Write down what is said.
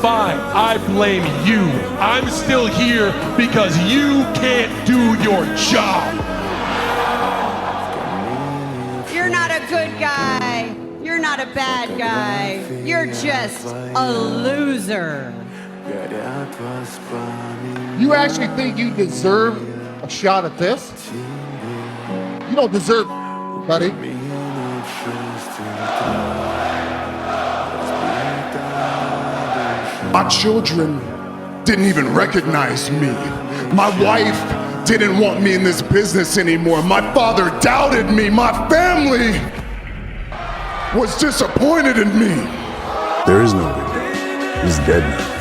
fine. I blame you. I'm still here because you can't do your job. You're not a good guy. You're not a bad guy. You're just a loser. You actually think you deserve a shot at this? You don't deserve it, buddy. My children didn't even recognize me. My wife didn't want me in this business anymore. My father doubted me. My family was disappointed in me. There is no winner. He's dead now.